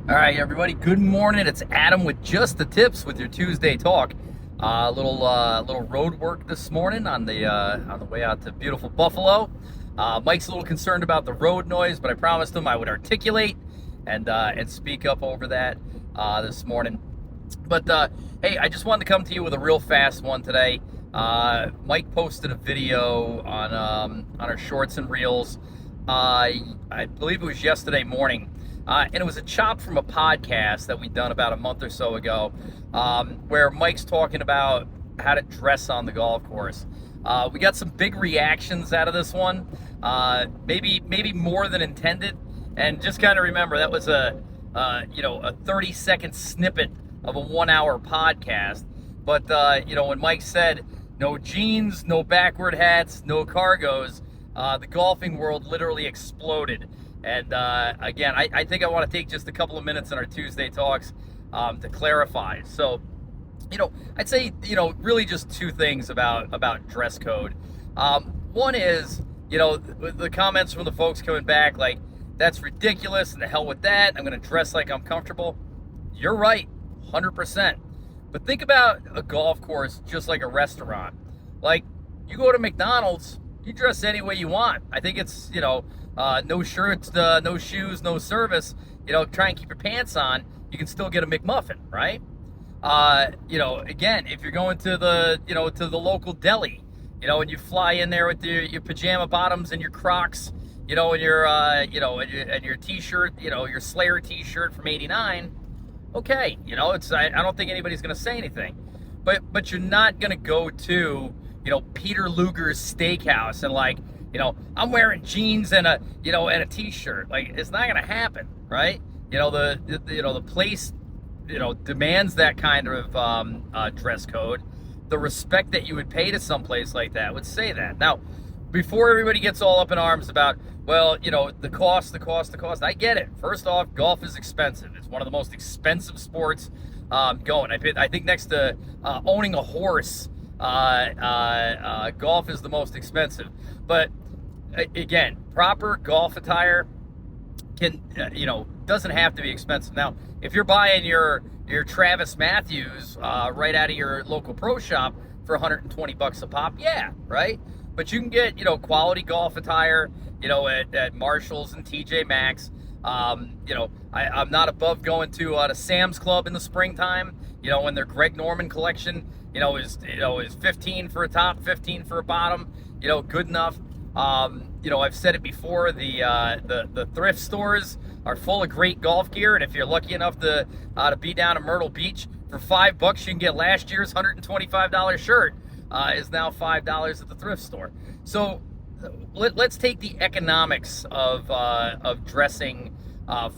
All right, everybody. Good morning. It's Adam with Just the Tips with your Tuesday talk. Little road work this morning on the way out to beautiful Buffalo. Mike's a little concerned about the road noise, but I promised him I would articulate and speak up over that this morning. But hey, I just wanted to come to you with a real fast one today. Mike posted a video on our shorts and reels. I believe it was yesterday morning. And it was a chop from a podcast that we'd done about a month or so ago, where Mike's talking about how to dress on the golf course. We got some big reactions out of this one, maybe more than intended. And just kind of remember that was a 30-second snippet of a 1-hour podcast. But when Mike said no jeans, no backward hats, no cargos, the golfing world literally exploded. And again, I think I want to take just a couple of minutes in our Tuesday talks to clarify. So, I'd say, really just two things about dress code. One is, the comments from the folks coming back, like, that's ridiculous, and the hell with that. I'm going to dress like I'm comfortable. You're right, 100%. But think about a golf course just like a restaurant. Like, you go to McDonald's, you dress any way you want. I think it's, no shirts, no shoes, no service. Try and keep your pants on. You can still get a McMuffin, right? Again, if you're going to the local deli, and you fly in there with your pajama bottoms and your Crocs, and your T-shirt, your Slayer T-shirt from ¡89. Okay, I don't think anybody's gonna say anything, but you're not gonna go to Peter Luger's Steakhouse and I'm wearing jeans and a T-shirt. Like, it's not gonna happen, right? The place demands that kind of dress code. The respect that you would pay to some place like that would say that. Now, before everybody gets all up in arms about, the cost. I get it. First off, golf is expensive. It's one of the most expensive sports going. I think next to owning a horse, golf is the most expensive. But again, proper golf attire doesn't have to be expensive. Now, if you're buying your Travis Matthews right out of your local pro shop for $120 a pop, yeah, right? But you can get, quality golf attire, at Marshall's and TJ Maxx. I'm not above going to Sam's Club in the springtime, when their Greg Norman collection, is 15 for a top, 15 for a bottom, good enough. I've said it before, the thrift stores are full of great golf gear, and if you're lucky enough to be down in Myrtle Beach, for $5 you can get last year's $125 shirt. Is now $5 at the thrift store. So let's take the economics of dressing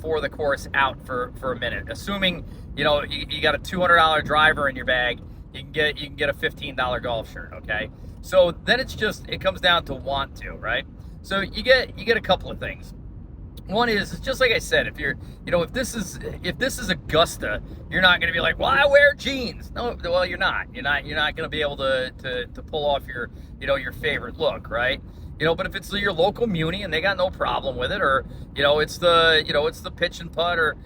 for the course out for a minute. Assuming you got a $200 driver in your bag, you can get a $15 golf shirt. Okay, so then it comes down to want to, right? So you get a couple of things. One is, it's just like I said, if this is Augusta, you're not going to be like, well, I wear jeans. No, well, you're not going to be able to pull off your favorite look, right? But if it's your local muni and they got no problem with it, or it's the pitch and putt or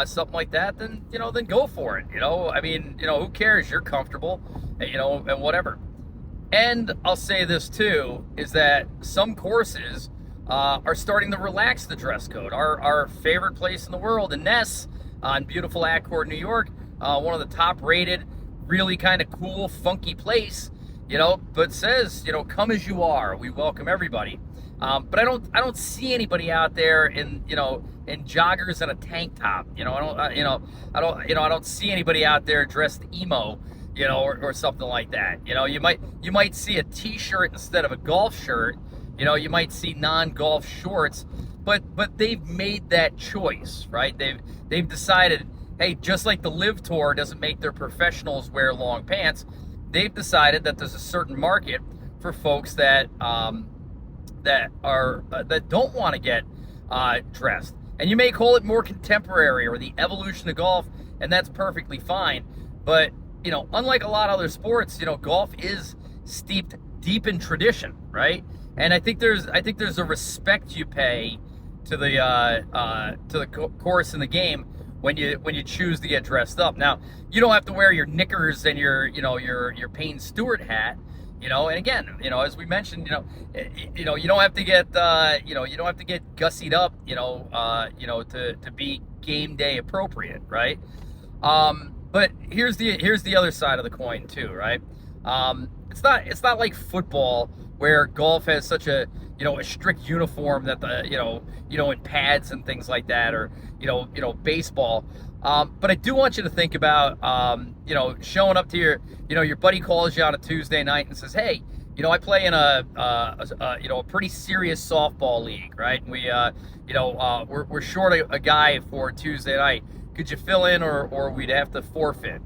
something like that, then then go for it. Who cares? You're comfortable, and whatever. And I'll say this too, is that some courses are starting to relax the dress code. Our favorite place in the world, in Ness, in beautiful Accord, New York, one of the top-rated, really kind of cool, funky place, but says, come as you are. We welcome everybody. But I don't see anybody out there in joggers and a tank top. I don't see anybody out there dressed emo, or something like that. You might see a T-shirt instead of a golf shirt. You might see non-golf shorts, but they've made that choice, right? They've decided, hey, just like the Live Tour doesn't make their professionals wear long pants, they've decided that there's a certain market for folks that don't want to get dressed. And you may call it more contemporary or the evolution of golf, and that's perfectly fine. But unlike a lot of other sports, golf is steeped deep in tradition, right? And I think there's a respect you pay to the course in the game when you choose to get dressed up. Now, you don't have to wear your knickers and your Payne Stewart hat. And again, as we mentioned, you don't have to get you don't have to get gussied up, to be game day appropriate, right? But here's the other side of the coin too, right? It's not like football where golf has such a strict uniform that in pads and things like that, or baseball. But I do want you to think about showing up to your buddy calls you on a Tuesday night and says, hey, I play in a pretty serious softball league, right? And we're short a guy for Tuesday night. Could you fill in, or we'd have to forfeit?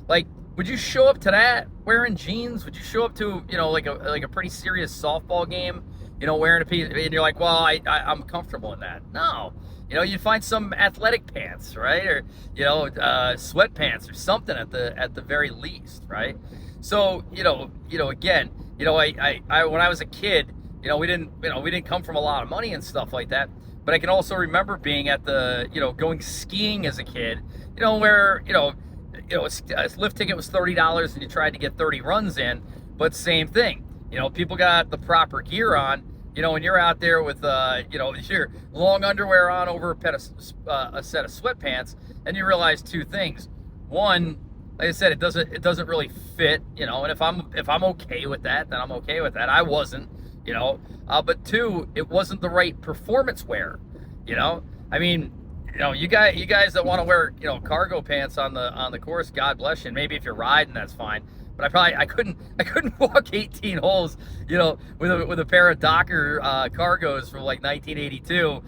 Like, would you show up to that wearing jeans? Would you show up to like a pretty serious softball game, wearing a piece? And you're like, well, I'm comfortable in that. No, you'd find some athletic pants, right, or sweatpants or something at the very least, right? So again, I when I was a kid, we didn't come from a lot of money and stuff like that. But I can also remember being at going skiing as a kid, where a lift ticket was $30 and you tried to get 30 runs in, but same thing. People got the proper gear on, and you're out there with your long underwear on over a set of sweatpants, and you realize two things. One, like I said, it doesn't really fit, and if I'm okay with that, then I'm okay with that. I wasn't, but two, it wasn't the right performance wear. I mean, you guys that want to wear cargo pants on the course, God bless you. And maybe if you're riding, that's fine. But I couldn't walk 18 holes, with a pair of Docker cargos from like 1982,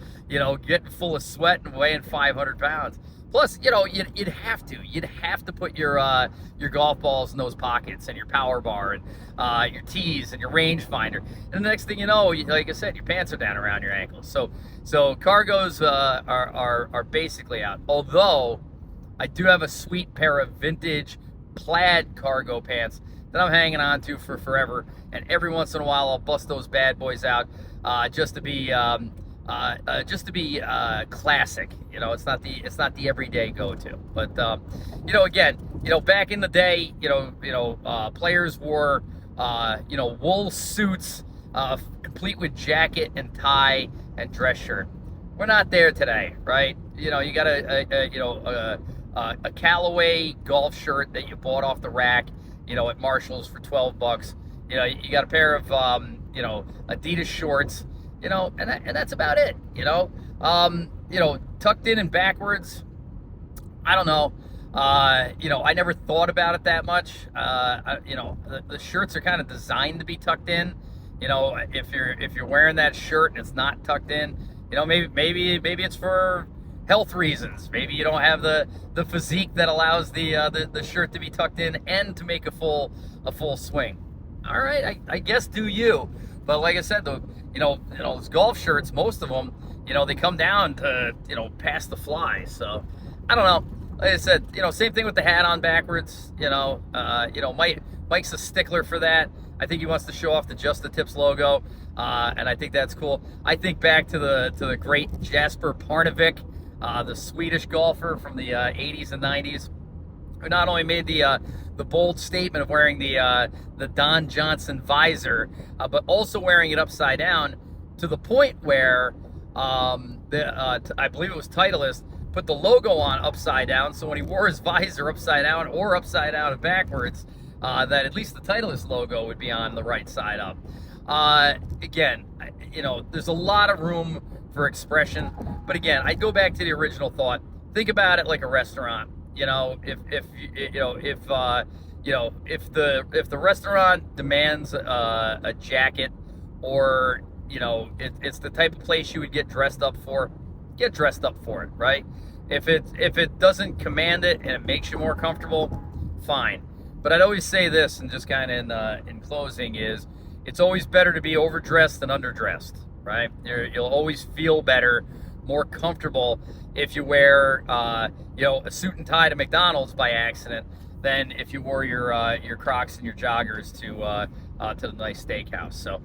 getting full of sweat and weighing 500 pounds. Plus, you'd have to put your golf balls in those pockets, and your power bar, and your tees, and your rangefinder. And the next thing you know, like I said, your pants are down around your ankles. So cargos are basically out. Although I do have a sweet pair of vintage plaid cargo pants that I'm hanging on to for forever. And every once in a while, I'll bust those bad boys out just to be classic. It's not the everyday go-to. But again, back in the day, players wore wool suits, complete with jacket and tie and dress shirt. We're not there today, right? You got a Callaway golf shirt that you bought off the rack, at Marshall's for $12. You got a pair of Adidas shorts. And that's about it. Tucked in and backwards. I don't know. I never thought about it that much. The shirts are kind of designed to be tucked in. If you're wearing that shirt and it's not tucked in, maybe it's for health reasons. Maybe you don't have the physique that allows the shirt to be tucked in and to make a full swing. All right, I guess do you. But like I said, those golf shirts, most of them, they come down to, past the fly. So I don't know. Like I said, same thing with the hat on backwards. Mike's a stickler for that. I think he wants to show off the Just the Tips logo, and I think that's cool. I think back to the great Jasper Parnevik, the Swedish golfer from the 80s and 90s, who not only made the bold statement of wearing the Don Johnson visor, but also wearing it upside down, to the point where I believe it was Titleist put the logo on upside down, so when he wore his visor upside down or upside down and backwards, that at least the Titleist logo would be on the right side up. Again, there's a lot of room for expression, but again, I go back to the original thought. Think about it like a restaurant. If the restaurant demands a jacket, or it's the type of place you would get dressed up for, get dressed up for it, right? If it doesn't command it and it makes you more comfortable, fine. But I'd always say this, and just kind of in closing, is it's always better to be overdressed than underdressed, right? You'll always feel better, more comfortable if you wear a suit and tie to McDonald's by accident than if you wore your Crocs and your joggers to the nice steakhouse, so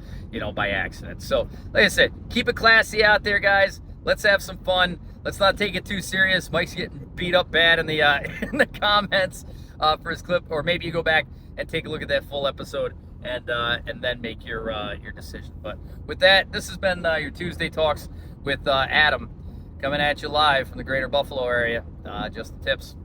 by accident. So like I said, keep it classy out there, guys. Let's have some fun. let's not take it too serious. Mike's getting beat up bad in the in the comments for his clip, or maybe you go back and take a look at that full episode and then make your decision. But with that, this has been your Tuesday Talks with Adam, coming at you live from the greater Buffalo area. Just the tips.